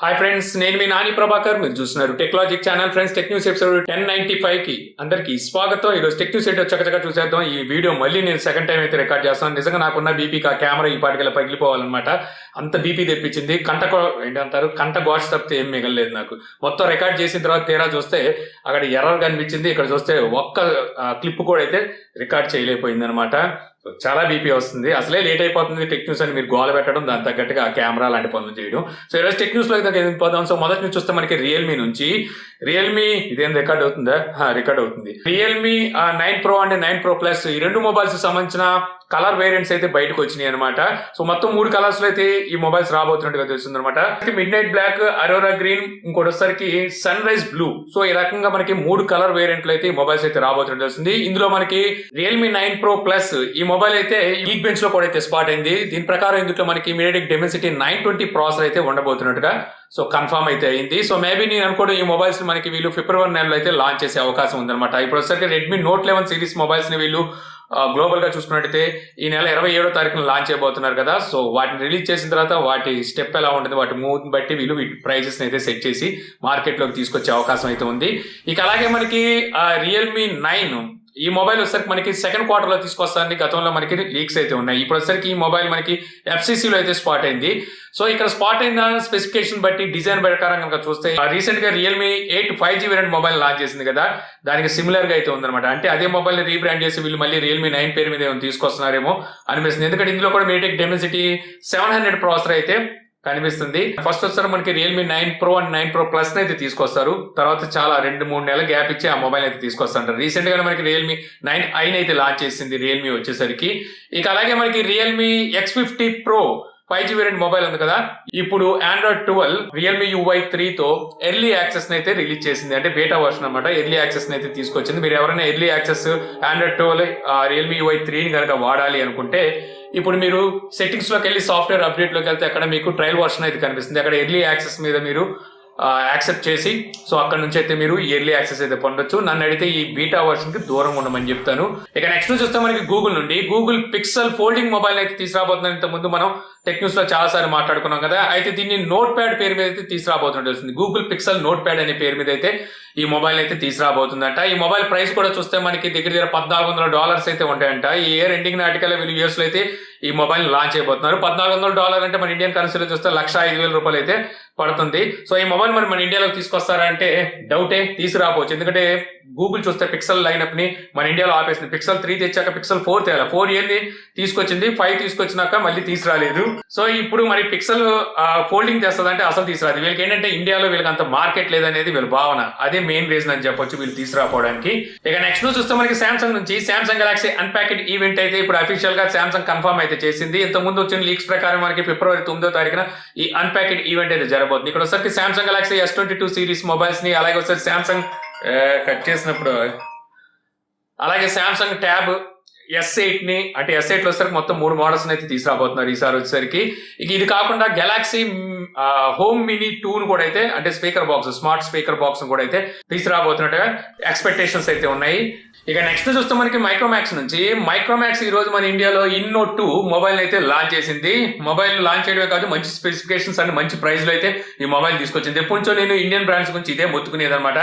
Hi friends, నేను మీ నాని ప్రభాకర్. మీరు చూస్తున్నారు technology channel. Friends, tech news episode 1095 కి అందరికి స్వాగతం. ఈరోజు టెక్ న్యూస్ ఏంటో చక్కగా చూసేద్దాం. ఈ వీడియో మళ్ళీ నేను సెకండ్ టైం అయితే రికార్డ్ చేస్తాను. నిజంగా నాకున్న బీపీకి ఆ కెమెరా ఈ పాటికి పగిలిపోవాలన్నమాట. అంత బీపీ తెప్పించింది. ఏంటంటారు, కంట ఘోష తప్పితే ఏం మిగలలేదు నాకు. మొత్తం రికార్డ్ చేసిన తర్వాత తీరా చూస్తే అక్కడ ఎర్రర్ కనిపించింది. ఇక్కడ చూస్తే ఒక్క క్లిప్ కూడా అయితే రికార్డ్ చేయలేకపోయింది అనమాట. చాలా బీపీ వస్తుంది. అసలే లేట్ అయిపోతుంది టెక్ న్యూస్ అని మీరు గోల పెట్టడం, దాని తగ్గట్టుగా కెమెరా లాంటి పనులు చేయడం. సో ఈరోజు టెక్ న్యూస్ లో పోదాం. సో మొదటి నుంచి చూస్తే మనకి రియల్మీ నుంచి ఇదేం రికార్డ్ అవుతుందా? రికార్డ్ అవుతుంది. Realme 9 Pro and 9 Pro Plus ఈ రెండు మొబైల్స్ సంబంధించిన కలర్ వేరియంట్స్ అయితే బయటకు వచ్చినాయి అనమాట. సో మొత్తం 3 కలర్స్ లో అయితే ఈ మొబైల్స్ రాబోతున్నట్టుగా తెలుస్తుంది అనమాట. Midnight black, aurora green, ఇంకోటి వచ్చేసరికి సన్ రైజ్ బ్లూ. సో ఈ రకంగా మనకి 3 కలర్ వేరియంట్లు అయితే ఈ మొబైల్స్ అయితే రాబోతున్నట్టు తెలుస్తుంది. ఇందులో మనకి రియల్మీ 9 Pro Plus ఈ మొబైల్ అయితే గీక్ బెంచ్ లో కూడా అయితే స్పాట్ అయింది. దీని ప్రకారం ఇందులో మనకి మీడియాటెక్ డెమెన్సిటీ 920 ప్రాసెసర్ అయితే ఉండబోతున్నట్టుగా సో కన్ఫర్మ్ అయితే అయింది. సో మేబీ నేను అనుకోవడం ఈ మొబైల్స్ మనకి వీళ్ళు ఫిబ్రవరి నెలలో అయితే లాంచ్ చేసే అవకాశం ఉందన్నమాట. ఇప్పుడు వచ్చేసరికి రెడ్మీ Note 11 సిరీస్ మొబైల్స్ ని వీళ్ళు గ్లోబల్ గా చూసుకున్నట్టయితే ఈ నెల 27వ తారీఖున లాంచ్ చేయబోతున్నారు కదా. సో వాటిని రిలీజ్ చేసిన తర్వాత వాటి స్టెప్ ఎలా ఉంటుంది, వాటి మూవ్ బట్టి వీళ్ళు ప్రైజెస్ అయితే సెట్ చేసి మార్కెట్ లోకి తీసుకొచ్చే అవకాశం అయితే ఉంది. ఇక అలాగే మనకి రియల్మీ 9 ఈ మొబైల్ వచ్చేసరికి మనకి సెకండ్ క్వార్టర్ లో తీసుకొస్తారని గతంలో మనకి లీక్స్ అయితే ఉన్నాయి. ఇప్పుడు వచ్చేసరికి ఈ మొబైల్ మనకి ఎఫ్సిసిలో అయితే స్పాట్ అయింది. సో ఇక్కడ స్పాట్ అయిన స్పెసిఫికేషన్ బట్టి, డిజైన్ ప్రకారం కనుక చూస్తే రీసెంట్ గా Realme 8 5G variant mobile launch చేసింది కదా, దానికి సిమిలర్ గా అయితే ఉందన్నమాట. అంటే అదే మొబైల్ ని రీబ్రాండ్ చేసి వీళ్ళు మళ్ళీ రియల్మీ 9 పేరు మీద ఏమైనా తీసుకొస్తున్నారేమో అనిపిస్తుంది. ఎందుకంటే ఇందులో కూడా మీడియాటెక్ డెమెన్సిటీ 700 ప్రాసెసర్ అయితే కనిపిస్తుంది. ఫస్ట్ వచ్చారు మనకి Realme 9 Pro and 9 Pro Plus అయితే తీసుకొస్తారు. తర్వాత చాలా 2-3 నెలల గ్యాప్ ఇచ్చి ఆ మొబైల్ అయితే తీసుకొస్తారు. రీసెంట్ గా మనకి రియల్మీ 9i అయితే లాంచ్ చేసింది రియల్మీ వచ్చేసరికి. ఇక అలాగే మనకి Realme X50 Pro 5G variant mobile ఉంది కదా, ఇప్పుడు Android 12 Realme MIUI 3 తో ఎర్లీ యాక్సెస్ అయితే రిలీజ్ చేసింది. అంటే బేటా వర్షన్ అనమాట. ఎర్లీ యాక్సెస్ అయితే తీసుకొచ్చింది. మీరు ఎవరైనా early access Android 12 Realme MIUI 3 కనుక వాడాలి అనుకుంటే ఇప్పుడు మీరు సెట్టింగ్స్ లోకి వెళ్ళి సాఫ్ట్వేర్ అప్డేట్ లోకి వెళ్తే అక్కడ మీకు ట్రయల్ వర్షన్ అయితే కనిపిస్తుంది. అక్కడ ఎర్లీ యాక్సెస్ మీద మీరు యాక్సెప్ట్ చేసి సో అక్కడ నుంచి అయితే మీరు ఎర్లీ యాక్సెస్ అయితే పొందొచ్చు. నన్ను అడిగితే ఈ బీటా వర్షన్ కి దూరంగా ఉండమని చెప్తాను. ఇక నెక్స్ట్ చూస్తే మనకి గూగుల్ నుండి గూగుల్ పిక్సెల్ ఫోల్డింగ్ మొబైల్ అయితే తీసుకురాబోతున్నారు. ఇంత ముందు మనం టెక్ న్యూస్ లో చాలా సార్లు మాట్లాడుకున్నాం కదా. అయితే దీన్ని NotePad పేరు మీద అయితే తీసుకురాబోతున్నట్టు గూగుల్ పిక్సెల్ NotePad అనే పేరు మీద అయితే ఈ మొబైల్ అయితే తీసుకురాబోతుందంట. ఈ మొబైల్ ప్రైస్ కూడా చూస్తే మనకి దగ్గర $1,400 అయితే ఉంటాయంట. ఈ ఇయర్ ఎండింగ్ నాటికల్ వీళ్ళు యూఎస్ లో అయితే ఈ మొబైల్ లాంచ్ అయిపోతున్నారు. $1,400 అంటే మన ఇండియన్ కరెన్సీలో చూస్తే ₹105,000 అయితే పడుతుంది. సో ఈ మొబైల్ మరి మన ఇండియాలోకి తీసుకొస్తారా అంటే డౌటే, తీసుకురాపోవచ్చు. ఎందుకంటే గూగుల్ చూస్తే పిక్సెల్ లైనప్ ని మన ఇండియాలో ఆపేసింది. Pixel 3 తెచ్చాక pixel 4 తేలా. 4 ఏంది తీసుకొచ్చింది, 5 తీసుకొచ్చినాక మళ్ళీ తీసుకురాలేదు. సో ఇప్పుడు మరి పిక్సెల్ ఫోల్డింగ్ చేస్తుందంటే అసలు తీసుకురాదు. వీళ్ళకి ఏంటంటే ఇండియాలో వీళ్ళకి అంత మార్కెట్ లేదనేది వీళ్ళ భావన. అదే మెయిన్ రీజన్ అని చెప్పొచ్చు వీళ్ళు తీసుకురాపోవడానికి. ఇక నెక్స్ట్ చూస్తే మనకి సామ్సంగ్ నుంచి సామ్సంగ్ గెలాక్సీ అన్ప్యాక్డ్ ఈవెంట్ అయితే ఇప్పుడు అఫీషియల్ గా సామ్సంగ్ కన్ఫర్మ్ అయితే చేసింది. ఇంత ముందు వచ్చిన లీక్స్ ప్రకారం మనకి ఫిబ్రవరి 9వ తారీఖున ఈ అన్ప్యాక్డ్ ఈవెంట్ అయితే జరగబోతుంది. ఇక్కడ వచ్చరికి Samsung Galaxy S22 series mobiles ని, అలాగే వచ్చేసి సామ్సంగ్ కట్ చేసినప్పుడు అలాగే సామ్సంగ్ ట్యాబ్ S8 ని, అంటే S8 లో వచ్చేసరికి మొత్తం 3 మోడల్స్ అయితే తీసుకురాబోతున్నారు ఈసారి వచ్చేసరికి. ఇక ఇది కాకుండా గెలాక్సీ హోమ్ మినీ 2 ను కూడా అయితే, అంటే speaker box, smart speaker box కూడా అయితే తీసుకురాబోతున్నట్టుగా ఎక్స్పెక్టేషన్స్ అయితే ఉన్నాయి. ఇక నెక్స్ట్ చూస్తే మనకి మైక్రోమాక్స్ నుంచి ఈ రోజు మన ఇండియాలో Note 2 మొబైల్ అయితే లాంచ్ చేసింది. మొబైల్ లాంచ్ చేయడమే కాదు, మంచి స్పెసిఫికేషన్స్ అండ్ మంచి ప్రైస్ లో అయితే ఈ మొబైల్ తీసుకొచ్చింది. ఎప్పటి నుంచో నేను ఇండియన్ బ్రాండ్స్ గురించి ఇదే మొత్తుకునేది అనమాట.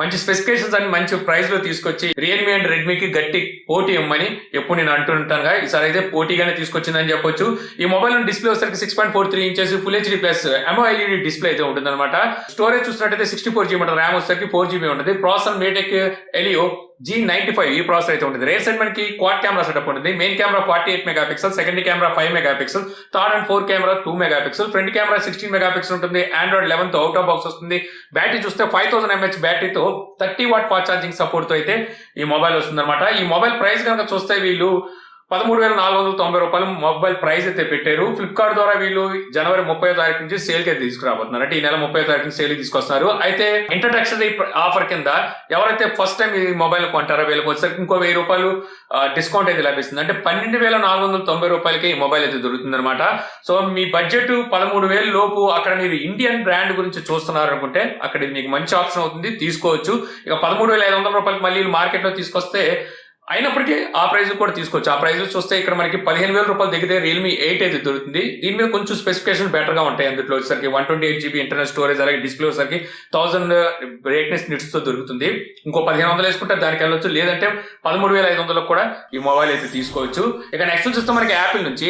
మంచి స్పెసిఫికేషన్స్ అండ్ మంచి ప్రైస్ లో తీసుకొచ్చి రియల్మీ అండ్ రెడ్మీకి గట్టి పోటీ ఇవ్వమని ఎప్పుడు నేను అంటుంటాను. ఈసారి అయితే పోటీగానే తీసుకొచ్చిందని చెప్పొచ్చు. ఈ మొబైల్ డిస్ప్లే వచ్చేసరికి 6.43 inches full HD plus MOLED display అయితే ఉంటుంది అనమాట. స్టోరేజ్ చూసినట్టయితే 64GB ఉంటుంది. ర్యామ్ వచ్చేసరికి 4GB ఉంటుంది. ప్రాసెసర్ మీడియాటెక్ హెలియో G95 ఈ ప్రాసెసర్ అయితే ఉంటుంది. రేర్ సైడ్ మనకి క్వాడ్ కెమెరా సెటప్ ఉంటుంది. Main camera 48 megapixel, secondary camera 5 megapixel, third and fourth camera 2 megapixel, front camera 16 megapixel ఉంటుంది. Android 11 తో అవుట్ ఆఫ్ బాక్స్ వస్తుంది. బ్యాటరీ చూస్తే 5000 mAh బ్యాటరీతో 30 watt fast charging support తో అయితే ఈ మొబైల్ వస్తుంది అనమాట. ఈ మొబైల్ ప్రైస్ కనుక చూస్తే వీళ్ళు $13,490 మొబైల్ ప్రైస్ అయితే పెట్టారు. ఫ్లిప్కార్ట్ ద్వారా వీళ్ళు జనవరి 30వ తారీఖు నుంచి సేల్ కి అయితే తీసుకురాబోతున్నారు. అంటే ఈ నెల 30వ తారీఖు నుంచి సేల్ తీసుకొస్తున్నారు. అయితే ఇంట్రడక్షన్ ఆఫర్ కింద ఎవరైతే ఫస్ట్ టైం ఈ మొబైల్ కొంటారో వీళ్ళకి వచ్చేసరికి ఇంకో ₹1000 డిస్కౌంట్ అయితే లభిస్తుంది. అంటే $12,490 ఈ మొబైల్ అయితే దొరుకుతుంది అనమాట. సో మీ బడ్జెట్ 13,000 లోపు అక్కడ మీరు ఇండియన్ బ్రాండ్ గురించి చూస్తున్నారు అనుకుంటే అక్కడ మీకు మంచి ఆప్షన్ అవుతుంది, తీసుకోవచ్చు. ఇక $13,500 మళ్ళీ మార్కెట్ లో తీసుకొస్తే అయినప్పటికీ ఆ ప్రైస్ కూడా తీసుకోవచ్చు. ఆ ప్రైస్ చూస్తే ఇక్కడ మనకి 15,000 రూపాయలు దగ్గర Realme 8 అయితే దొరుకుతుంది. దీని మీద కొంచెం స్పెసిఫికేషన్ బెటర్ గా ఉంటాయి. అందులో వచ్చేసరికి 128GB ఇంటర్నల్ స్టోరేజ్, అలాగే డిస్ప్లే వచ్చేసరికి 1000 బ్రైట్నెస్ నిట్స్ తో దొరుకుతుంది. ఇంకో 1500 వేసుకుంటే దానికి వెళ్ళొచ్చు, లేదంటే 13,500 కూడా ఈ మొబైల్ అయితే తీసుకోవచ్చు. ఇక నెక్స్ట్ చూస్తే మనకి యాపిల్ నుంచి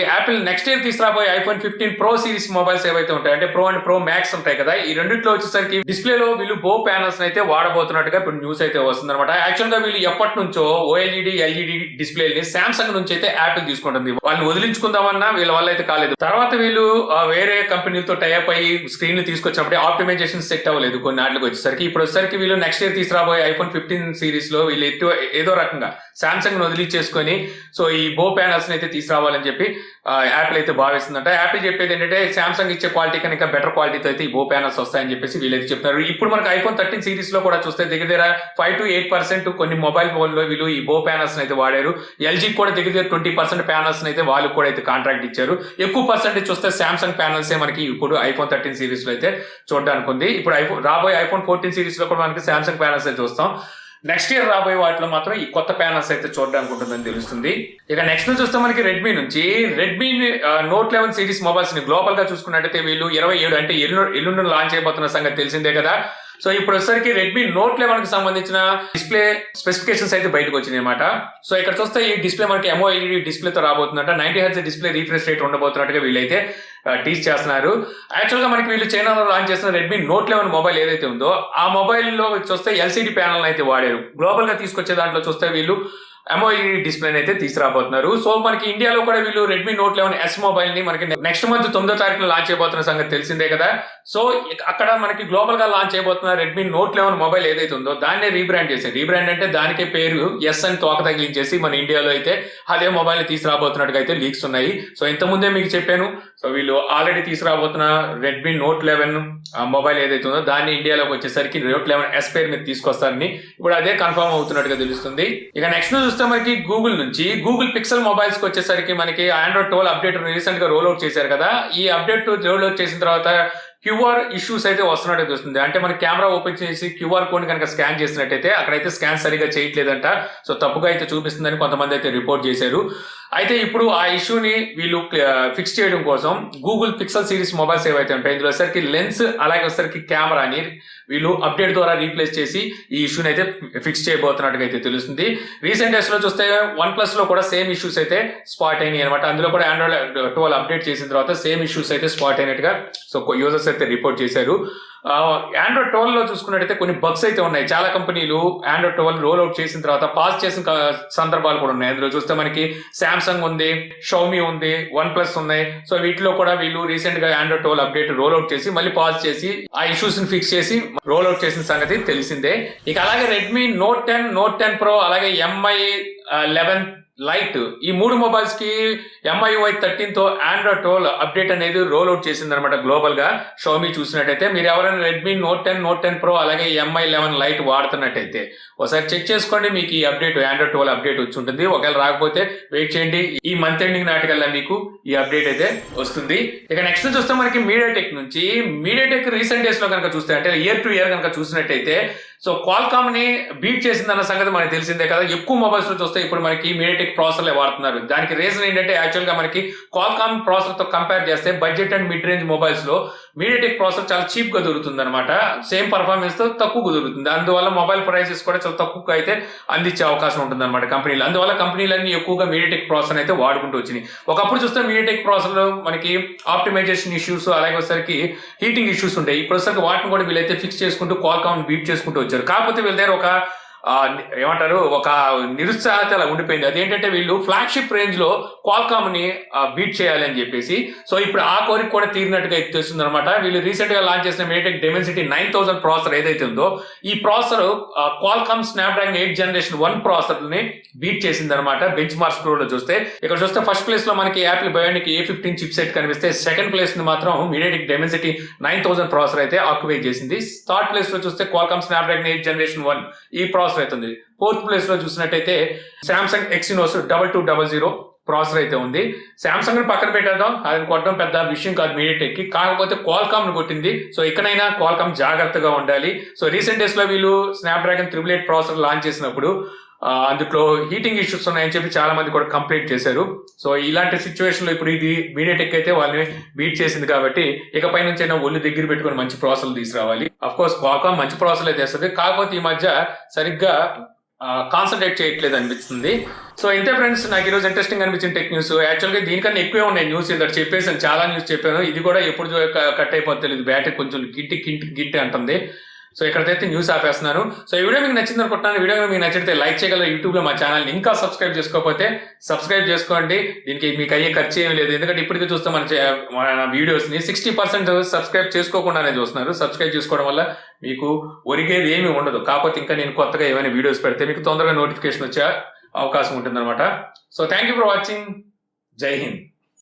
నెక్స్ట్ ఇయర్ తీసుకురాబోయే iPhone 15 Pro సిరీస్ మొబైల్స్ ఏవైతే ఉంటాయి, అంటే ప్రో అండ్ ప్రో మ్యాక్స్ ఉంటాయి కదా, ఈ రెండిట్లో వచ్చేసరికి డిస్ప్లేలో వీళ్ళు బో ప్యానల్స్ అయితే వాడబోతున్నట్టుగా ఇప్పుడు న్యూస్ అయితే వస్తుంది అనమాట. యాక్చువల్ గా వీళ్ళు ఎప్పటి నుంచో OLED LGD డిస్ప్లేని సామ్సంగ్ నుంచి అయితే యాపిల్ తీసుకుంటుంది. వాళ్ళని వదిలించుకుందామన్నా వీళ్ళ వల్ల అయితే కాలేదు. తర్వాత వీళ్ళు వేరే కంపెనీలతో టైప్ అయ్యి స్క్రీన్ తీసుకొచ్చినప్పుడు ఆప్టిమైజేషన్ సెట్ అవ్వలేదు కొన్ని నాట్లకు వచ్చేసరికి. ఇప్పుడు వచ్చేసరికి వీళ్ళు నెక్స్ట్ ఇయర్ తీసుకురాబోయే iPhone 15 సిరీస్ లో వీళ్ళు ఏదో రకంగా సామ్సంగ్ ని వదిలించేసుకొని సో ఈ బో ప్యానల్స్ అయితే తీసుకురావాలని చెప్పి యాపిల్ అయితే భావిస్తుందంట. యాపిల్ చెప్పేది ఏంటంటే సామ్సంగ్ ఇచ్చే క్వాలిటీ కనుక బెటర్ క్వాలిటీతో అయితే ఈ బో ప్యానల్స్ వస్తాయని చెప్పేసి వీళ్ళైతే చెప్తున్నారు. ఇప్పుడు మనకి iPhone 13 సిరీస్ లో కూడా చూస్తే దగ్గర 5 to 8% కొన్ని మొబైల్ ఫోన్ లో వీళ్ళు ఈ బో ప్యానల్స్ అయితే వాడారు. LG కూడా దగ్గర 20% ప్యానల్స్ అయితే వాళ్ళు కూడా అయితే కాంట్రాక్ట్ ఇచ్చారు. ఎక్కువ పర్సెంటేజ్ చూస్తే సామ్సంగ్ ప్యానల్సే మనకి ఇప్పుడు iPhone 13 సిరీస్ లో అయితే చూడడానికి ఉంది. ఇప్పుడు రాబోయే iPhone 14 సిరీస్ లో కూడా మనకి సామ్సంగ్ ప్యానల్స్ అయితే చూస్తాం. నెక్స్ట్ ఇయర్ రాబోయే వాటిలో మాత్రం ఈ కొత్త ప్యానల్స్ అయితే చూడడానికి ఉంటుందని తెలుస్తుంది. ఇక నెక్స్ట్ నుంచి చూస్తే మనకి రెడ్మీ Note 11 సిరీస్ మొబైల్స్ ని గ్లోబల్ గా చూసుకున్నట్టయితే వీళ్ళు 27 అంటే ఎల్లుండి లాంచ్ అయిపోతున్న సంగతి తెలిసిందే కదా. సో ఇప్పుడు వచ్చేసరికి Redmi Note 11 కి సంబంధించిన డిస్ప్లే స్పెసిఫికేషన్స్ అయితే బయటకు వచ్చినాయి అనమాట. సో ఇక్కడ చూస్తే ఈ డిస్ప్లే మనకి MOLED డిస్ప్లేతో రాబోతుందంట. 90 Hz డిస్ప్లే రీఫ్రెష్ రేట్ ఉండబోతున్నట్టుగా వీళ్ళైతే టీచ్ చేస్తున్నారు. యాక్చువల్ గా మనకి వీళ్ళు చైనాలో లాంచ్ చేసిన Redmi Note 11 మొబైల్ ఏదైతే ఉందో ఆ మొబైల్ లో చూస్తే LCD ప్యానల్ అయితే వాడారు. గ్లోబల్ గా తీసుకొచ్చే దాంట్లో చూస్తే వీళ్ళు MOLED డిస్ప్లే అయితే తీసుకురాబోతున్నారు. సో మనకి ఇండియాలో కూడా వీళ్ళు Redmi Note 11S మొబైల్ ని మనకి నెక్స్ట్ మంత్ 9వ తారీఖున లాంచ్ అయిపోతున్న సంగతి తెలిసిందే కదా. సో అక్కడ మనకి గ్లోబల్ గా లాంచ్ అయిపోతున్న Redmi Note 11 మొబైల్ ఏదైతే ఉందో దాన్ని రీబ్రాండ్ చేశారు. రీబ్రాండ్ అంటే దానికే పేరు ఎస్ అని తోక తగిలించేసి మన ఇండియాలో అయితే అదే మొబైల్ ని తీసుకురాబోతున్నట్టుగా అయితే లీక్స్ ఉన్నాయి. సో ఇంతకుముందే మీకు చెప్పాను. సో వీళ్ళు ఆల్రెడీ తీసుకురాబోతున్న Redmi Note 11 మొబైల్ ఏదైతే ఉందో దాన్ని ఇండియాలోకి వచ్చేసరికి Note 11S పేరు మీద తీసుకొస్తారని ఇప్పుడు అదే కన్ఫర్మ్ అవుతున్నట్టుగా తెలుస్తుంది. ఇక నెక్స్ట్ చూస్తే మనకి గూగుల్ పిక్సెల్ మొబైల్స్ కి వచ్చేసరికి మనకి Android 12 అప్డేట్ రీసెంట్ గా రోల్ అవుట్ చేశారు కదా. ఈ అప్డేట్ రోల్ అవుట్ చేసిన తర్వాత QR ఇష్యూస్ అయితే వస్తున్నట్టు తెలుస్తుంది. అంటే మన కెమెరా ఓపెన్ చేసి QR కోడ్ కనుక స్కాన్ చేసినట్టయితే అక్కడైతే స్కాన్ సరిగా చేయట్లేదంట. సో తప్పుగా అయితే చూపిస్తుందని కొంతమంది అయితే రిపోర్ట్ చేశారు. అయితే ఇప్పుడు ఆ ఇష్యూని వీళ్ళు ఫిక్స్ చేయడం కోసం గూగుల్ పిక్సెల్ సిరీస్ మొబైల్స్ ఏవైతే ఉంటాయి ఇందులో వచ్చరికి లెన్స్ అలాగే వచ్చరికి కెమెరాని వీళ్ళు అప్డేట్ ద్వారా రీప్లేస్ చేసి ఈ ఇష్యూని అయితే ఫిక్స్ చేయబోతున్నట్టుగా అయితే తెలుస్తుంది. రీసెంట్ డేస్ లో చూస్తే OnePlus లో కూడా సేమ్ ఇష్యూస్ అయితే స్పాట్ అయినాయి అనమాట. అందులో కూడా Android 12 అప్డేట్ చేసిన తర్వాత సేమ్ ఇష్యూస్ అయితే స్పాట్ అయినట్టుగా సో యూజర్స్ అయితే రిపోర్ట్ చేశారు. Android 12 లో చూసుకున్నట్టయితే కొన్ని బగ్స్ అయితే ఉన్నాయి. చాలా కంపెనీలు Android 12 రోల్ అవుట్ చేసిన తర్వాత పాస్ చేసిన సందర్భాలు కూడా ఉన్నాయి. అందులో చూస్తే మనకి సామ్సంగ్ ఉంది, Xiaomi ఉంది, OnePlus ఉన్నాయి. సో వీటిలో కూడా వీళ్ళు రీసెంట్ గా Android 12 అప్డేట్ రోల్ అవుట్ చేసి మళ్ళీ పాస్ చేసి ఆ ఇష్యూస్ ని ఫిక్స్ చేసి రోల్ అవుట్ చేసిన సంగతి తెలిసిందే. ఇక అలాగే Redmi Note 10 Pro అలాగే MI 11 లైట్ ఈ మూడు మొబైల్స్ కి MIUI 13 తో Android 12 అప్డేట్ అనేది రోల్ అవుట్ చేసింది అనమాట గ్లోబల్ గా. Xiaomi చూసినట్టయితే మీరు ఎవరైనా Redmi Note 10 Pro అలాగే MI 11 లైట్ వాడుతున్నట్టయితే ఒకసారి చెక్ చేసుకోండి. మీకు ఈ అప్డేట్ Android 12 అప్డేట్ వచ్చి ఉంటుంది. ఒకవేళ రాకపోతే వెయిట్ చేయండి, ఈ మంత్ ఎండింగ్ నాటికల్లా మీకు ఈ అప్డేట్ అయితే వస్తుంది. ఇక నెక్స్ట్ చూస్తే మనకి మీడియాటెక్ రీసెంట్ డేస్ లో కనుక చూస్తే అంటే ఇయర్ టు ఇయర్ కనుక చూసినట్టయితే సో క్వాల్కామ్ ని బీట్ చేసిందన్న సంగతి మనకి తెలిసిందే కదా. ఎక్కువ మొబైల్స్ లో చూస్తే ఇప్పుడు మనకి మీడియాటెక్ ప్రాసెసర్లే వాడుతున్నారు. దానికి రీజన్ ఏంటంటే యాక్చువల్ గా మనకి క్వాల్కామ్ ప్రాసెసర్ తో కంపేర్ చేస్తే budget and mid range mobiles లో మీడియాటెక్ ప్రాసెసర్ చాలా చీప్ గా దొరుకుతుంది అనమాట. సేమ్ పర్ఫార్మెన్స్ తో తక్కువ దొరుకుతుంది. అందువల్ల మొబైల్ ప్రైసెస్ కూడా చాలా తక్కువ అయితే అందించే అవకాశం ఉంటుంది అనమాట కంపెనీలు. అందువల్ల కంపెనీలన్నీ ఎక్కువగా మీడియాటెక్ ప్రాసెసర్ అయితే వాడుకుంటూ వచ్చినాయి. ఒకప్పుడు చూస్తే మీడియాటెక్ ప్రాసెసర్ లో మనకి ఆప్టిమైజేషన్ ఇష్యూస్ అలాగే వచ్చేసరికి హీటింగ్ ఇష్యూస్ ఉంటాయి. ఇప్పుడు వచ్చేసరికి వాటిని కూడా వీళ్ళైతే ఫిక్స్ చేసుకుంటూ క్వాల్కామ్ బీట్ చేసుకుంటూ వచ్చారు. కాకపోతే వీళ్ళ దగ్గర ఒక నిరుత్సాహత అలా ఉండిపోయింది. అదేంటంటే వీళ్ళు ఫ్లాగ్షిప్ రేంజ్ లో క్వాల్కామ్ ని బీట్ చేయాలి అని చెప్పేసి. సో ఇప్పుడు ఆ కోరిక కూడా తీరినట్టుగా తెలుస్తుంది అనమాట. వీళ్ళు రీసెంట్ గా లాంచ్ చేసిన మీడియాటెక్ డెమెన్సిటీ 9000 ప్రాసెసర్ ఏదైతే ఉందో ఈ processor Qualcomm Snapdragon 8 Generation 1 processor ని బీట్ చేసింది అనమాట. బెంచ్ మార్క్ స్కోర్ లో చూస్తే ఇక్కడ చూస్తే ఫస్ట్ ప్లేస్ లో మనకి Apple bionic A15 chip set కనిపిస్తే సెకండ్ ప్లేస్ ని మాత్రం మీడియాటెక్ డెమెన్సిటీ 9000 ప్రాసెసర్ అయితే ఆక్యుపై చేసింది. థర్డ్ ప్లేస్ లో చూస్తే క్వాల్కామ్ స్నాప్డ్రాగన్ 8 Generation 1 ఈ ప్రాసెసర్ అవుతుంది. ఫోర్త్ ప్లేస్ లో చూసినట్టయితే సామ్సంగ్ ఎక్సినోస్ 2200 ప్రాసెసర్ అయితే ఉంది. సామ్సంగ్ ని పక్కన పెట్టేద్దాం, అది కొట్టడం పెద్ద విషయం కాదు మీడియాటెక్ కి. కాకపోతే క్వాల్కామ్ ను కొట్టింది. సో ఇకనైనా క్వాల్కామ్ జాగ్రత్తగా ఉండాలి. సో రీసెంట్ డేస్ లో వీళ్ళు స్నాప్డ్రాగన్ 888 ప్రాసెసర్ లాంచ్ చేసినప్పుడు అందులో హీటింగ్ ఇష్యూస్ ఉన్నాయని చెప్పి చాలా మంది కూడా కంప్లైంట్ చేశారు. సో ఇలాంటి సిచ్యువేషన్ లో ఇప్పుడు ఇది మీడియాటెక్ అయితే వాళ్ళని బీట్ చేసింది కాబట్టి ఇకపై నుంచి అయినా ఒళ్ళు దగ్గర పెట్టుకుని మంచి ప్రాసెసర్లు తీసుకురావాలి. అఫ్ కోర్స్ క్వాల్కామ్ మంచి ప్రాసెసర్లు తెస్తుంది, కాకపోతే ఈ మధ్య సరిగ్గా కాన్సన్ట్రేట్ చేయట్లేదు అనిపిస్తుంది. సో ఇంతే ఫ్రెండ్స్, నాకు ఈరోజు ఇంట్రెస్టింగ్ అనిపించిన టెక్ న్యూస్. యాక్చువల్గా దీనికన్నా ఎక్కువే ఉన్నాయి న్యూస్, ఇంత చెప్పేసాను, చాలా న్యూస్ చెప్పాను. ఇది కూడా ఎప్పుడు కట్ అయిపోతే తెలియదు, బ్యాటరీ కొంచెం గింటి అంటుంది. సో ఇక్కడైతే న్యూస్ ఆపేస్తున్నాను. సో ఈ వీడియో మీకు నచ్చింది అనుకుంటున్నాను. వీడియో మీకు నచ్చితే లైక్ చేయగలరు. యూట్యూబ్ లో మా ఛానల్ ఇంకా సబ్స్క్రైబ్ చేసుకోకపోతే సబ్స్క్రైబ్ చేసుకోండి. దీనికి మీకు అయ్యే ఖర్చు ఏమీ లేదు, ఎందుకంటే ఇప్పటికీ చూస్తే మన వీడియోస్ ని 60% సబ్స్క్రైబ్ చేసుకోకుండానే చూస్తున్నారు. సబ్స్క్రైబ్ చేసుకోవడం వల్ల మీకు ఒరిగేది ఏమీ ఉండదు. కాకపోతే ఇంకా నేను కొత్తగా ఏమైనా వీడియోస్ పెడితే మీకు తొందరగా నోటిఫికేషన్ వచ్చే అవకాశం ఉంటుంది అనమాట. So thank you for watching. జై హింద్.